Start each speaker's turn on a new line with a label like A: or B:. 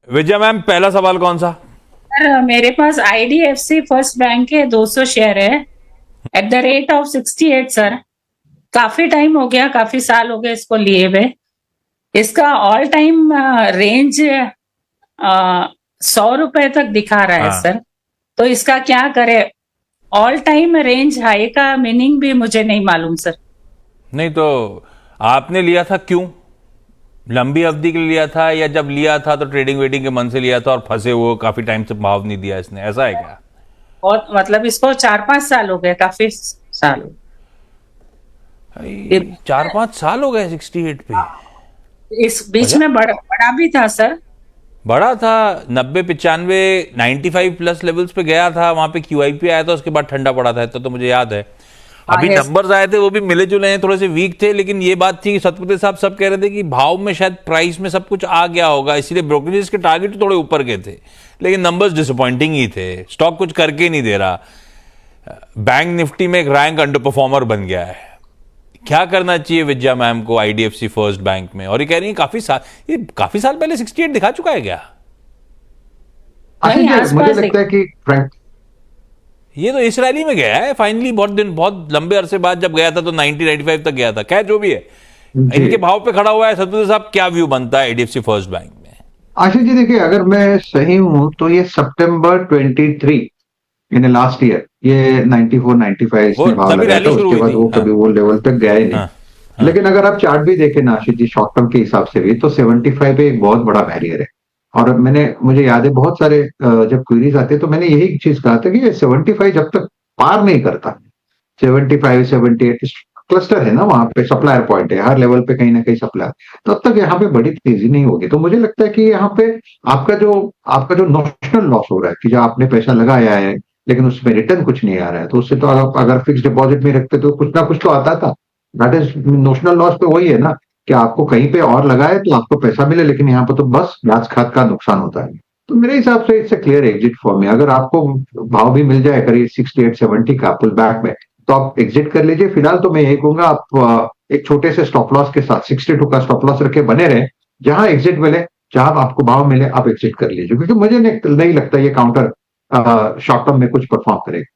A: विजय ma'am, पहला सवाल कौन सा?
B: सर मेरे पास आईडीएफसी फर्स्ट बैंक के 200 शेयर है at the rate of 68 sir. काफी टाइम हो गया, काफी साल हो गए इसको लिए हुए। इसका ऑल टाइम रेंज 100 रुपए तक दिखा रहा है
A: हाँ।
B: सर। तो इसका क्या करे? ऑल टाइम रेंज हाई का मीनिंग भी मुझे नहीं मालूम सर।
A: नहीं तो आपने लिया था क्यों? लंबी अवधि के लिए लिया था, या जब लिया था तो ट्रेडिंग वेडिंग के मन से लिया था और फंसे हुए काफी टाइम से भाव नहीं दिया इसने, ऐसा है क्या?
B: बहुत मतलब इसको 4-5 साल हो गए, काफी साल हो गए।
A: 4-5 साल हो गए 68 पे?
B: इस बीच
A: गजब।
B: में बड़ा भी था सर।
A: बड़ा था। 90, 95, 95 प्लस लेवल्स पे गया था, वहां पे क्यूआईपी आया था, उसके बाद ठंडा पड़ा था, तो मुझे याद है।
B: हाँ
A: अभी
B: है।
A: नंबर्स आए थे वो भी मिले जुले हैं, थोड़े से वीक थे, लेकिन ये बात थी कि सतपति साहब सब कह रहे थे कि भाव में शायद प्राइस में सब कुछ आ गया होगा, इसलिए ब्रोकरेज के टारगेट थोड़े ऊपर के थे, लेकिन नंबर्स डिसअपॉइंटिंग ही थे। स्टॉक कुछ करके नहीं दे रहा। बैंक निफ्टी में एक रैंक अंडर परफॉर्मर बन गया है। क्या करना चाहिए विद्या मैम को आईडीएफसी फर्स्ट बैंक में? और ये कह रही है काफी साल पहले 68 दिखा चुका है क्या?
B: नहीं,
C: आशीष जी, मुझे
B: आसपास
C: लगता है कि फ्रैंक
A: ये तो इस रैली में गया है फाइनली, बहुत लंबे अरसे बाद जब गया था तो 90-95 तक गया था। खैर जो भी है,
C: जी।
A: इनके भाव पे खड़ा हुआ है। सतपति साहब, क्या व्यू बनता है आईडीएफसी फर्स्ट बैंक में?
C: आशीष जी देखिए, अगर मैं सही हूं तो ये सितंबर 23 इन लास्ट ईयर ये 94 95
A: वो
C: इसने भाव
A: तभी
C: लगाया था।
A: रैली शुरू
C: उसके
A: हुई
C: बाद
A: थी।
C: वो
A: हाँ।
C: कभी वो लेवल तक गया ही नहीं।
A: हाँ। हाँ।
C: लेकिन अगर आप चार्ट भी देखें ना आशीष जी, शॉर्ट टर्म के हिसाब से भी तो 75 पे एक बहुत बड़ा बैरियर है। और मुझे याद है बहुत सारे जब क्वेरीज आते हैं तो मैंने यही चीज कहा था कि ये 75 जब तक पार नहीं करता, 75 78 क्लस्टर है ना, वहां पे सप्लायर पॉइंट है, हर लेवल पे कहीं ना कहीं सप्लायर, तब तक यहाँ पे बड़ी तेजी नहीं होगी। तो मुझे लगता है कि यहाँ पे आपका जो नॉशनल लॉस हो रहा है कि जो आपने पैसा लगाया है लेकिन उसमें रिटर्न कुछ नहीं आ रहा है, तो उससे तो आप अगर फिक्स डिपॉजिट में रखते तो कुछ ना कुछ तो आता था। That is notional loss. तो वही है ना कि आपको कहीं पे और लगाए तो आपको पैसा मिले, लेकिन यहाँ पे तो बस ब्याज खाद का नुकसान होता है। तो मेरे हिसाब से it's clear exit for me. अगर आपको भाव भी मिल जाए करीब 68 70 का पुल बैक में, तो आप एग्जिट कर लीजिए। फिलहाल तो मैं यही कहूंगा, आप एक छोटे से स्टॉप लॉस के साथ 62 का स्टॉप लॉस रखे बने रहे। जहां एग्जिट मिले, जहां आपको भाव मिले, आप एग्जिट कर लीजिए, क्योंकि मुझे नहीं लगता ये काउंटर शॉर्ट टर्म में कुछ परफॉर्म करेगा।